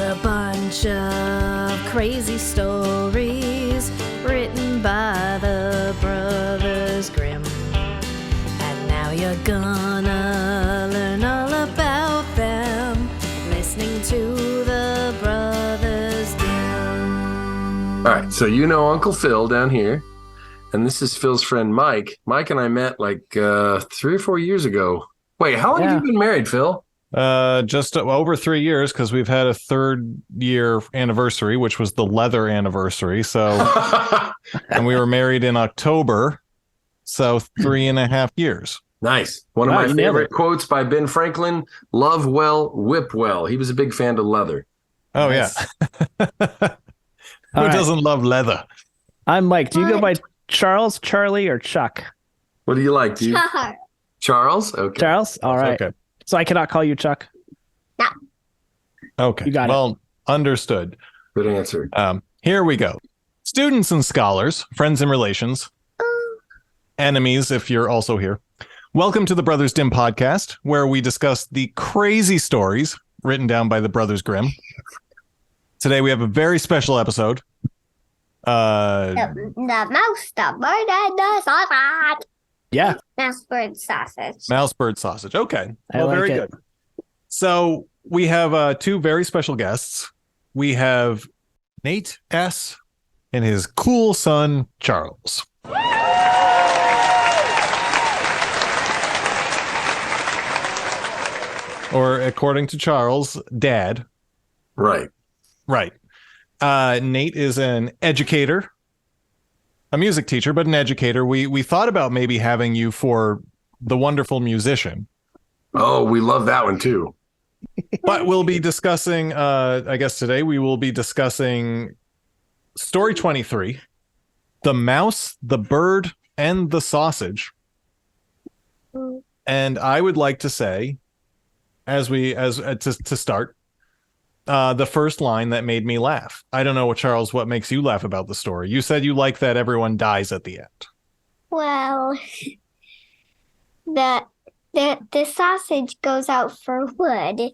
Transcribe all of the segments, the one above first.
a bunch of crazy stories written by the Brothers Grimm. And now you're gonna learn all about them, listening to the Brothers Grimm. All right, so you know Uncle Phil down here, and this is Phil's friend Mike. Mike and I met like 3 or 4 years ago. Wait, how long have you been married, Phil? Just over 3 years, because we've had a 3rd year anniversary, which was the leather anniversary. So, and we were married in October, so 3.5 years. Nice. One of my favorite quotes by Ben Franklin: "Love well, whip well." He was a big fan of leather. Oh, nice. Yeah. Who doesn't love leather? I'm Mike. Do you go by Charles, Charlie, or Chuck? What do you like? Do you? Charles? Okay. Charles? All right. Okay. So I cannot call you Chuck? No. Okay. You got it. Well, understood. Good answer. Here we go. Students and scholars, friends and relations, enemies if you're also here. Welcome to the Brothers Dim podcast, where we discuss the crazy stories written down by the Brothers Grimm. Today we have a very special episode. The mouse, the bird, and the sausage. Yeah. Mouse, bird, sausage. Mouse, bird, sausage. Okay. I like very it. good. So we have 2 very special guests. We have Nate S. and his cool son, Charles. Or according to Charles, Dad. Right. Right. Nate is an educator, a music teacher, but an educator. We thought about maybe having you for the wonderful musician. Oh, we love that one too. But we'll be discussing, I guess today we will be discussing story 23, The Mouse, the Bird, and the Sausage. And I would like to say, to start, the first line that made me laugh. I don't know, Charles, what makes you laugh about the story? You said you like that everyone dies at the end. Well, the sausage goes out for wood.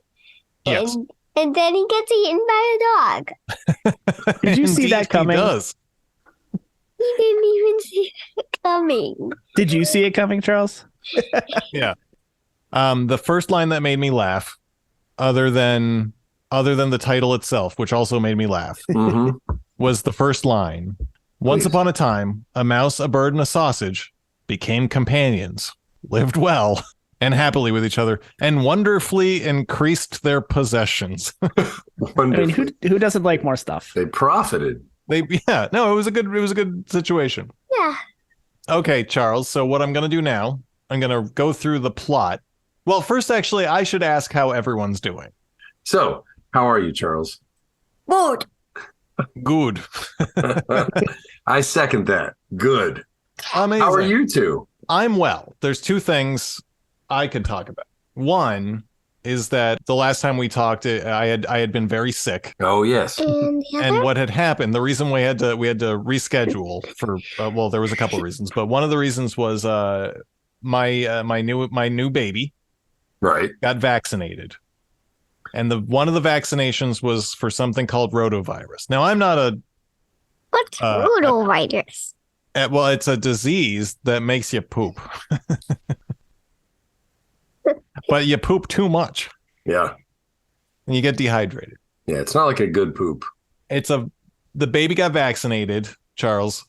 Yes. And then he gets eaten by a dog. Did you see Indeed, that coming? He does. He didn't even see it coming. Did you see it coming, Charles? Yeah. The first line that made me laugh, other than the title itself, which also made me laugh, was the first line. Once upon a time, a mouse, a bird, and a sausage became companions, lived well and happily with each other, and wonderfully increased their possessions. I mean, who doesn't like more stuff? They profited. It was a good situation. Yeah. Okay, Charles. So what I'm going to do now, I'm going to go through the plot. Well, first, actually, I should ask how everyone's doing. So, how are you, Charles? Good. Good. I second that. Good. Amazing. How are you two? I'm well. There's 2 things I could talk about. One is that the last time we talked, I had been very sick. Oh, yes. And what had happened, the reason we had to reschedule for there was a couple of reasons, but one of the reasons was my new baby got vaccinated. And one of the vaccinations was for something called rotavirus. Now, I'm not a... What's rotavirus? Well, it's a disease that makes you poop. But you poop too much. Yeah. And you get dehydrated. Yeah, it's not like a good poop. The baby got vaccinated, Charles,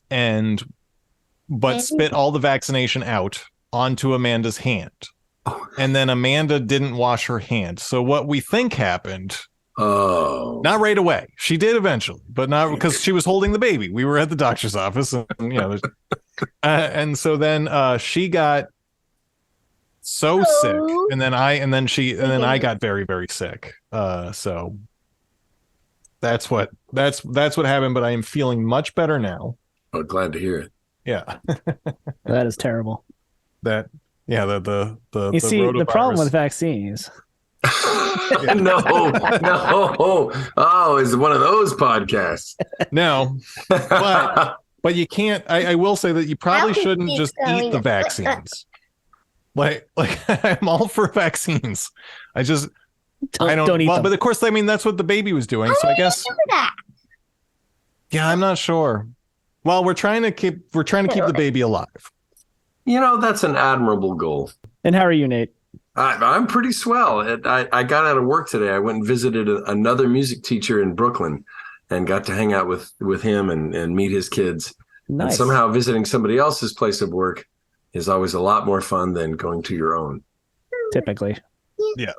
but spit all the vaccination out onto Amanda's hand. And then Amanda didn't wash her hand. So what we think happened, not right away. She did eventually, but not because she was holding the baby. We were at the doctor's office, and and so then she got so sick, and then I got very, very sick. So that's what happened. But I am feeling much better now. Oh, glad to hear it. Yeah, That is terrible. the You see, the problem with vaccines. No. Oh, it's one of those podcasts. No, but you can't. I will say that you probably shouldn't just eat the vaccines. Like I'm all for vaccines. Don't eat them. But of course, I mean, that's what the baby was doing. So I guess. Do that. Yeah, I'm not sure. Well, we're trying to keep the baby alive. That's an admirable goal. And how are you, Nate? I'm pretty swell. I got out of work today. I went and visited another music teacher in Brooklyn and got to hang out with him and meet his kids. Nice. And somehow visiting somebody else's place of work is always a lot more fun than going to your own. Typically. Yes.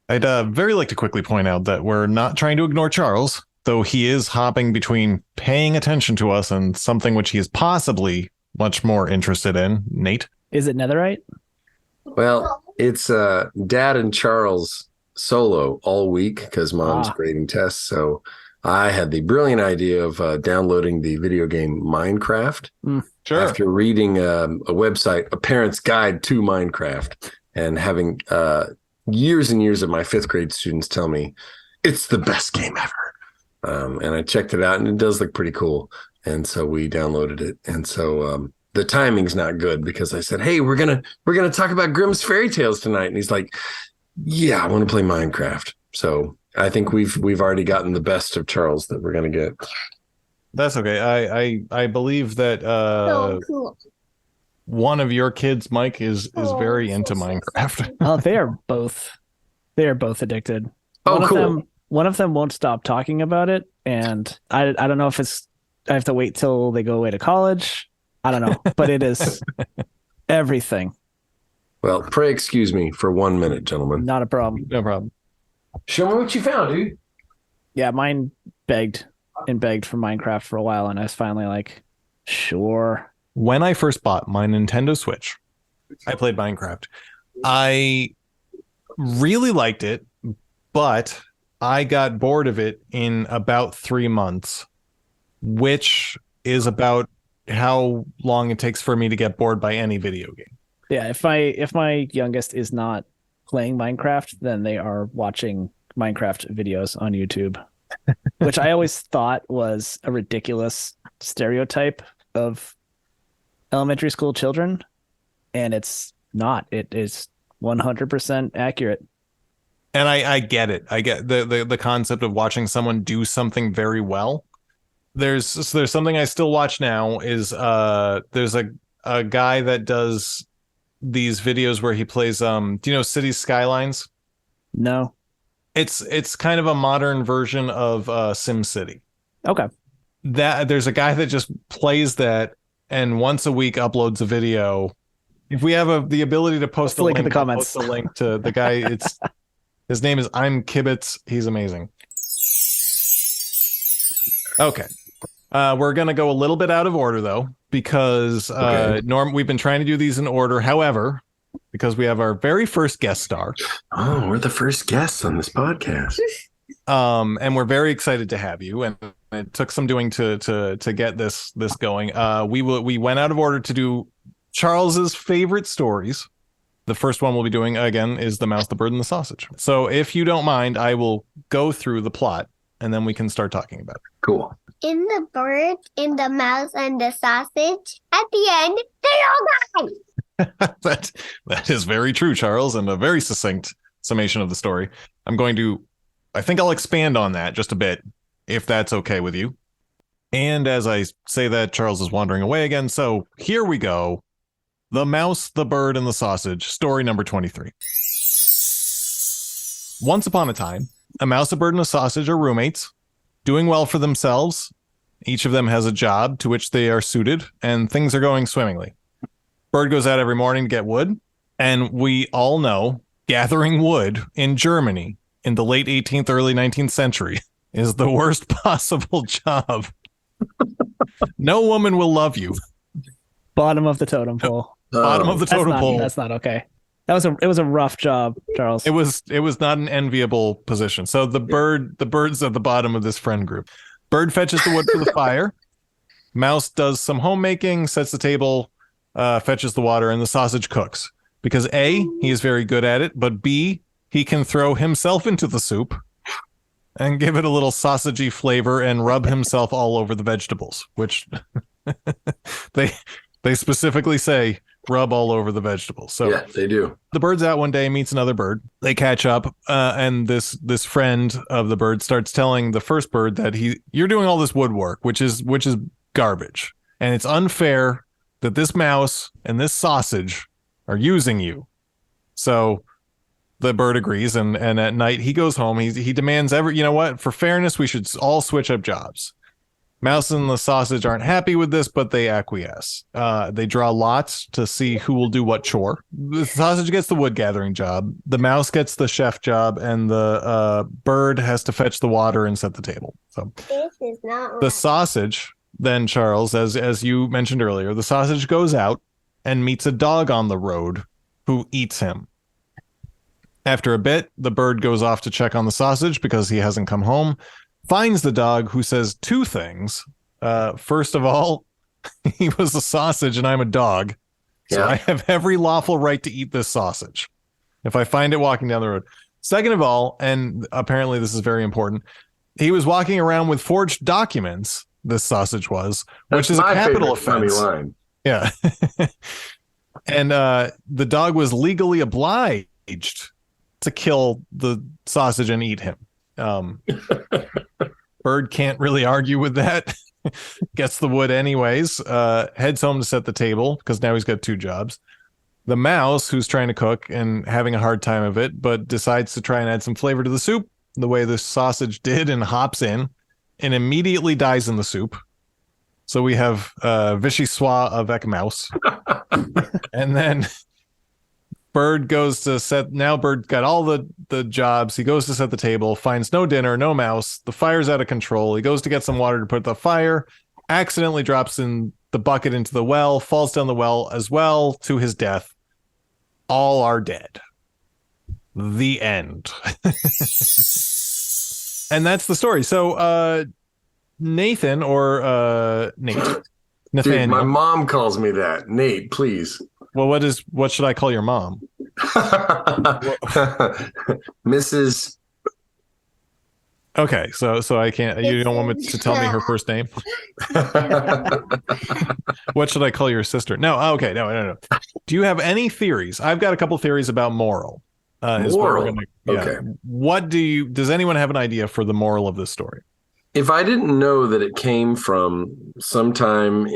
I'd very like to quickly point out that we're not trying to ignore Charles, though he is hopping between paying attention to us and something which he is possibly much more interested in. Nate? Is it netherite? Well, it's Dad and Charles solo all week because Mom's grading tests. So I had the brilliant idea of downloading the video game Minecraft. Sure. After reading a website, A Parent's Guide to Minecraft, and having years and years of my fifth grade students tell me it's the best game ever. And I checked it out, and it does look pretty cool. And so we downloaded it. And so the timing's not good because I said, "Hey, we're gonna talk about Grimm's fairy tales tonight," and he's like, "Yeah, I want to play Minecraft." So I think we've already gotten the best of Charles that we're gonna get. That's okay. I believe that So cool. one of your kids, Mike, is very into Minecraft. Oh, they are both addicted. Oh, one cool. of them one of them won't stop talking about it, and I don't know if I have to wait till they go away to college. I don't know, but it is everything. Well, pray excuse me for 1 minute, gentlemen. Not a problem. No problem. Show me what you found, dude. Yeah, mine begged for Minecraft for a while, and I was finally like, sure. When I first bought my Nintendo Switch, I played Minecraft. I really liked it, but I got bored of it in about 3 months, which is about how long it takes for me to get bored by any video game. Yeah, if my youngest is not playing Minecraft, then they are watching Minecraft videos on YouTube, which I always thought was a ridiculous stereotype of elementary school children, and it's not. It is 100% accurate. And I get it. I get the concept of watching someone do something very well. There's something I still watch now is there's a guy that does these videos where he plays do you know Cities Skylines? No. It's kind of a modern version of SimCity. Okay. That there's a guy that just plays that and once a week uploads a video. If we have the ability to post a link in the I'll comments. post a link to the guy. It's his name is I'm Kibitz. He's amazing. Okay. We're going to go a little bit out of order, though, because we've been trying to do these in order. However, because we have our very first guest star. Oh, we're the first guests on this podcast. And we're very excited to have you. And it took some doing to get this going. We went out of order to do Charles's favorite stories. The first one we'll be doing, again, is The Mouse, the Bird, and the Sausage. So if you don't mind, I will go through the plot, and then we can start talking about it. Cool. In the bird, in the mouse, and the sausage, at the end, they all die. That is very true, Charles, and a very succinct summation of the story. I think I'll expand on that just a bit, if that's okay with you. And as I say that, Charles is wandering away again. So here we go. The Mouse, the Bird, and the Sausage, story number 23. Once upon a time, a mouse, a bird, and a sausage are roommates, doing well for themselves. Each of them has a job to which they are suited, and things are going swimmingly. Bird goes out every morning to get wood, and we all know gathering wood in Germany in the late 18th, early 19th century is the worst possible job. No woman will love you. Bottom of the totem pole. Bottom of the totem pole. That's not okay. It was a rough job, Charles. It was not an enviable position. So the bird's at the bottom of this friend group. Bird fetches the wood for the fire. Mouse does some homemaking, sets the table, fetches the water, and the sausage cooks. Because A, he is very good at it, but B, he can throw himself into the soup and give it a little sausagey flavor and rub himself all over the vegetables, which they specifically say rub all over the vegetables. So Yeah, they do. the bird's out one day, meets another bird. They catch up, and this friend of the bird starts telling the first bird that you're doing all this woodwork, which is garbage, and it's unfair that this mouse and this sausage are using you. So the bird agrees, and at night he goes home. He demands you know what? For fairness, we should all switch up jobs. Mouse and the sausage aren't happy with this, but they acquiesce. They draw lots to see who will do what chore. The sausage gets the wood gathering job. The mouse gets the chef job, and the bird has to fetch the water and set the table. So This is not the right. sausage, then, Charles, as you mentioned earlier, the sausage goes out and meets a dog on the road who eats him. After a bit, the bird goes off to check on the sausage because he hasn't come home. Finds the dog, who says two things. First of all, he was a sausage and I'm a dog. So Yeah. I have every lawful right to eat this sausage if I find it walking down the road. Second of all, and apparently this is very important, he was walking around with forged documents, this sausage was, which is a my capital favorite funny offense. line. Yeah. And the dog was legally obliged to kill the sausage and eat him. Bird can't really argue with that. Gets the wood anyways, heads home to set the table because now he's got two jobs. The mouse, who's trying to cook and having a hard time of it, but decides to try and add some flavor to the soup the way the sausage did, and hops in and immediately dies in the soup. So we have Vichyssoise avec mouse. And then Bird goes to set. Now Bird got all the jobs. He goes to set the table, finds no dinner, no mouse. The fire's out of control. He goes to get some water to put the fire, accidentally drops in the bucket into the well, falls down the well as well to his death. All are dead. The end. And that's the story. So Nathan or Nate. Dude, Nathaniel. my mom calls me that. Nate, please. Well, what should I call your mom? Mrs. Okay, so I can't. You don't want me to tell me her first name. What should I call your sister? No. Okay. No. Do you have any theories? I've got a couple theories about moral. Is what we're Moral? gonna- Okay. What does anyone have an idea for the moral of this story? If I didn't know that it came from sometime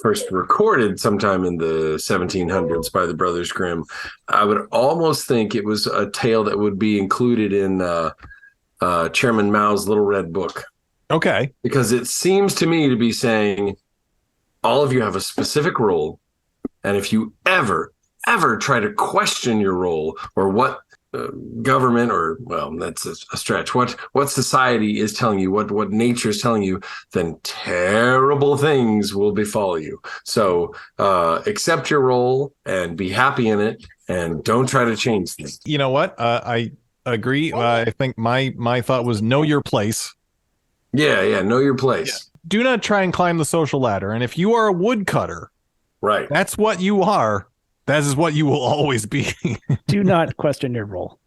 first recorded sometime in the 1700s by the Brothers Grimm, I would almost think it was a tale that would be included in Chairman Mao's Little Red Book. Okay. Because it seems to me to be saying all of you have a specific role, and if you ever try to question your role or what government or, well, that's a stretch, what society is telling you, what nature is telling you, then terrible things will befall you. So accept your role and be happy in it, and don't try to change things. You know what? I agree. I think my thought was know your place. Yeah, know your place. Do not try and climb the social ladder. And if you are a woodcutter, Right. that's what you are. That is what you will always be. Do not question your role.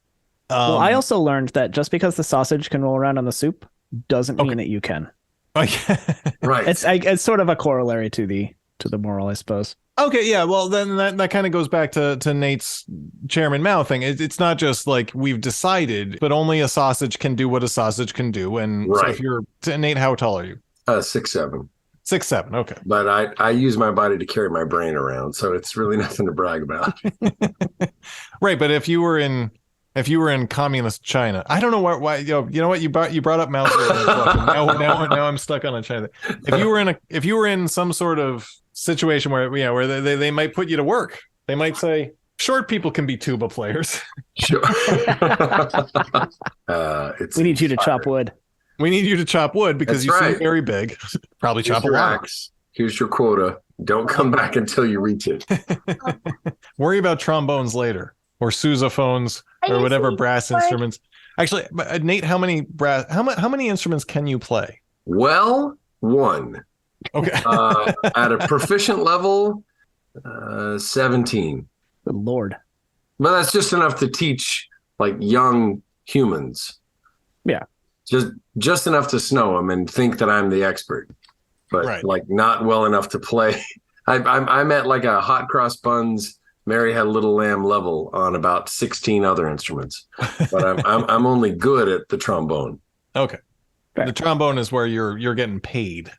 Well, I also learned that just because the sausage can roll around on the soup doesn't mean that you can. Right. It's sort of a corollary to the moral, I suppose. Okay, yeah. Well, then that kind of goes back to Nate's Chairman Mao thing. It's not just like we've decided, but only a sausage can do what a sausage can do. And so Right. if you're Nate, how tall are you? 6'7". 6'7". Okay. But I use my body to carry my brain around, so it's really nothing to brag about. Right, but if you were in communist China, I don't know why you know what you brought up Mao Zedong. now I'm stuck on a China. If you were in some sort of situation where they might put you to work, they might say short people can be tuba players. Sure. We need you to chop wood. We need you to chop wood because That's you seem right. very big. Probably Here's chop a your lot. axe. Here's your quota. Don't come back until you reach it. Worry about trombones later, or sousaphones, or whatever brass instruments. Actually, Nate, how many instruments can you play? Well, one. Okay. At a proficient level, 17. Good Lord. But that's just enough to teach like young humans. Yeah. Just enough to snow them and think that I'm the expert, but Right. like not well enough to play I'm at like a hot cross buns, Mary Had a Little Lamb level on about 16 other instruments, but I'm only good at the trombone. Okay. Fair. The trombone is where you're getting paid.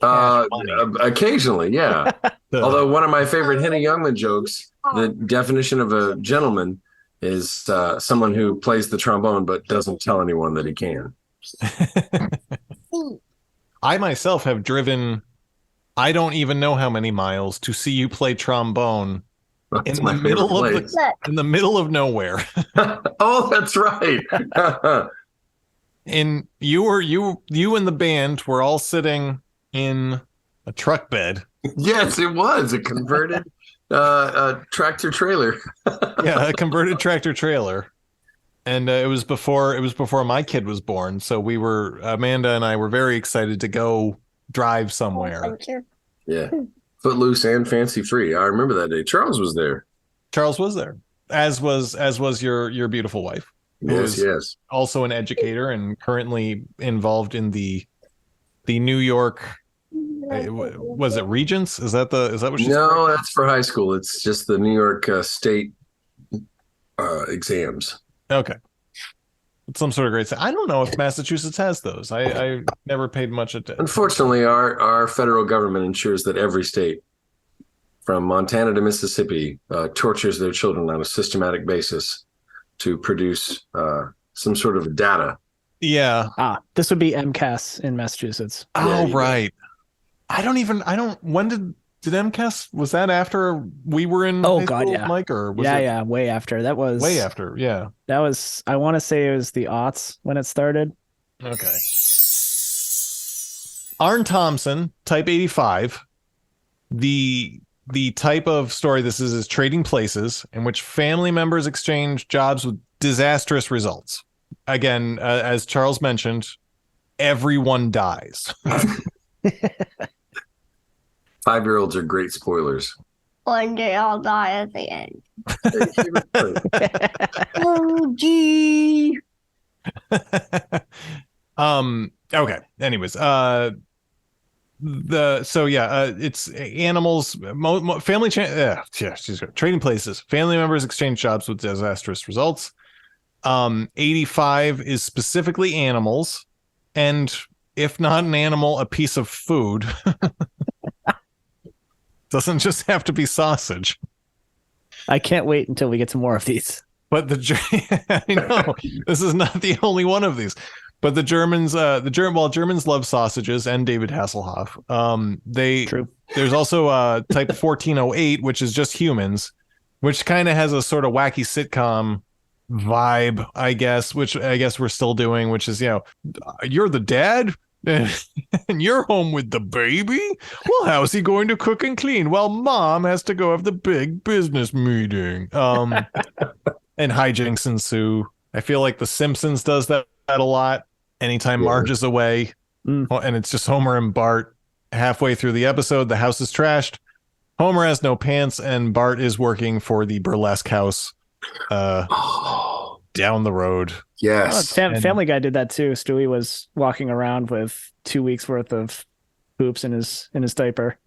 Cash money. Occasionally, yeah. Although one of my favorite Henny Youngman jokes, the definition of a gentleman is someone who plays the trombone but doesn't tell anyone that he can. I myself have driven, I don't even know how many miles to see you play trombone That's in my the middle favorite of place. in the middle of nowhere. Oh, that's right. And you and the band were all sitting in a truck bed. Yes, it was a converted tractor trailer. Yeah, a converted tractor trailer. And it was before my kid was born. So Amanda and I were very excited to go drive somewhere. Yeah, Footloose and Fancy Free. I remember that day. Charles was there. Charles was there, as was your beautiful wife, who is Yes. also an educator and currently involved in the New York. Was it Regents? Is that what she's? No, that's for high school. It's just the New York State exams. Okay. It's some sort of great. I don't know if Massachusetts has those. I never paid much attention. Unfortunately, our federal government ensures that every state, from Montana to Mississippi, tortures their children on a systematic basis to produce some sort of data. Yeah. This would be MCAS in Massachusetts. Oh, you right. When did MCAS, was that after we were in Oh, high God, school, yeah. Mike, or was it Yeah, way after. That was way after? Yeah. That was, I want to say it was the aughts when it started. Okay. Arn Thompson, type 85. The type of story this is Trading Places, in which family members exchange jobs with disastrous results. Again, as Charles mentioned, everyone dies. 5-year-olds are great spoilers. And they all die at the end. Oh, gee. Okay. Anyways, it's animals, family Trading Places. Family members exchange jobs with disastrous results. 85 is specifically animals, and if not an animal, a piece of food. Doesn't just have to be sausage. I can't wait until we get some more of these. But I know this is not the only one of these. But the Germans, while Germans love sausages and David Hasselhoff, True. There's also type 1408, which is just humans, which kind of has a sort of wacky sitcom vibe, I guess, which I guess we're still doing, which is, you're the dad and you're home with the baby. Well, how's he going to cook and clean while mom has to go have the big business meeting? And hijinks ensue. I feel like The Simpsons does that a lot. Anytime Marge is away, and it's just Homer and Bart. Halfway through the episode, the house is trashed. Homer has no pants, and Bart is working for the burlesque house down the road. Yes. Family Guy did that too. Stewie was walking around with 2 weeks worth of poops in his diaper,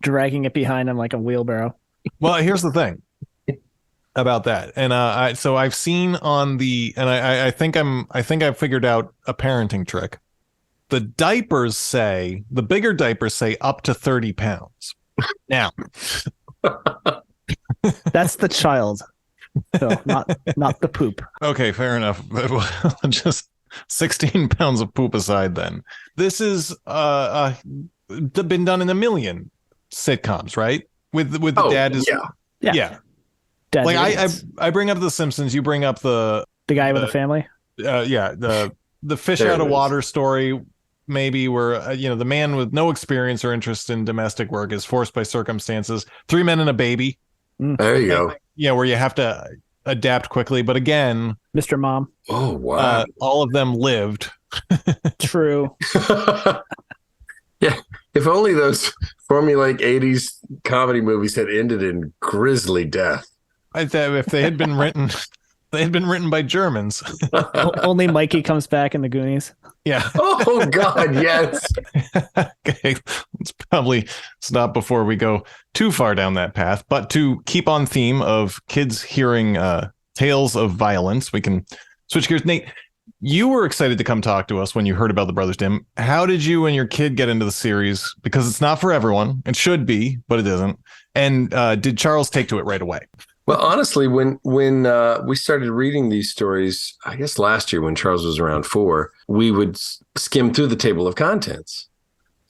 dragging it behind him like a wheelbarrow. Well, here's the thing about that, and so I've seen on the, and I think I've figured out a parenting trick. The bigger diapers say up to 30 pounds. Now, that's the child, so not the poop. Okay, fair enough. Just 16 pounds of poop aside, then this is been done in a million sitcoms, right? With the dad is yeah. Dad, Like I bring up The Simpsons, you bring up the guy with a family. The fish There out of it is. water story, maybe, where the man with no experience or interest in domestic work is forced by circumstances. 3 Men and a Baby. There you go. Yeah, where you have to adapt quickly. But again, Mr. Mom. Oh, wow. all of them lived. True. Yeah. If only those formulaic 80s comedy movies had ended in grisly death. If they had been written They had been written by Germans. Only Mikey comes back in the Goonies. Yeah. Oh God, yes. Okay. Let's not before we go too far down that path. But to keep on theme of kids hearing tales of violence, we can switch gears. Nate, you were excited to come talk to us when you heard about the Brothers Grimm. How did you and your kid get into the series? Because it's not for everyone. It should be, but it isn't. And did Charles take to it right away? Well, honestly, when we started reading these stories, I guess last year when Charles was around 4, we would skim through the table of contents,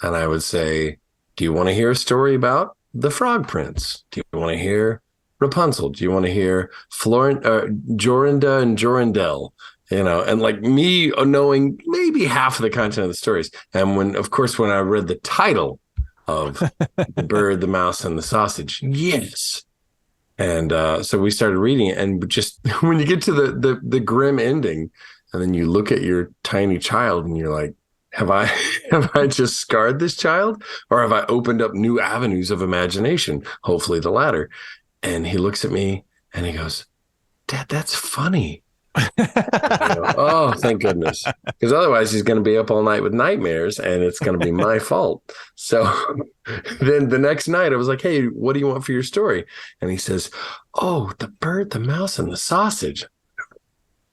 and I would say, "Do you want to hear a story about the Frog Prince? Do you want to hear Rapunzel? Do you want to hear Jorinda and Jorindel?" You know, and like me knowing maybe half of the content of the stories, and when I read the title of The Bird, the Mouse, and the Sausage, yes. And so we started reading it, and just when you get to the grim ending, and then you look at your tiny child, and you're like, have I just scarred this child, or have I opened up new avenues of imagination? Hopefully the latter. And he looks at me and he goes, "Dad, that's funny." Go, oh, thank goodness, because otherwise he's going to be up all night with nightmares, and it's going to be my fault. So then the next night I was like, "Hey, what do you want for your story?" And he says, "Oh, the bird, the mouse, and the sausage."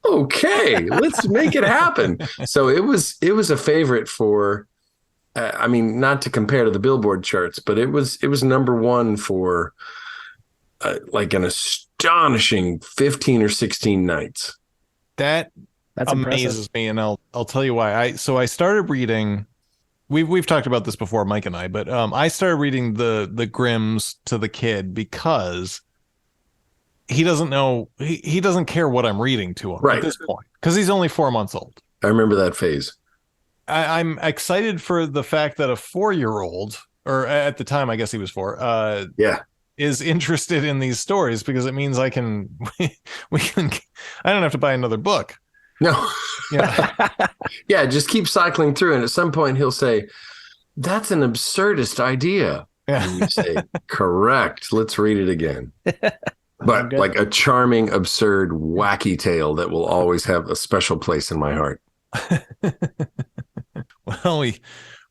Okay, let's make it happen. So it was a favorite for, I mean, not to compare to the Billboard charts, but it was number one for like an astonishing 15 or 16 nights. That's amazes impressive. me, and I'll tell you why. I started reading. We've talked about this before, Mike and I, but I started reading the Grimms to the kid because he doesn't know, he doesn't care what I'm reading to him Right. at this point, because he's only 4 months old. I remember that phase. I'm excited for the fact that a 4-year-old, or at the time I guess he was 4, Yeah. is interested in these stories, because it means we can I don't have to buy another book. No. Yeah. Yeah, just keep cycling through, and at some point he'll say, "That's an absurdist idea." Yeah. And you say, "Correct. Let's read it again." But Good. like a charming, absurd, wacky tale that will always have a special place in my heart. Well,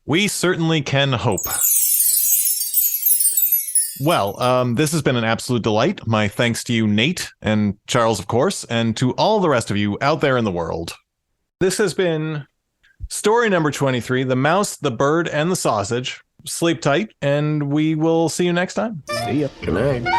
we certainly can hope. Well, this has been an absolute delight. My thanks to you, Nate, and Charles, of course, and to all the rest of you out there in the world. This has been story number 23, The Mouse, the Bird, and the Sausage. Sleep tight, and we will see you next time. See ya. Good night.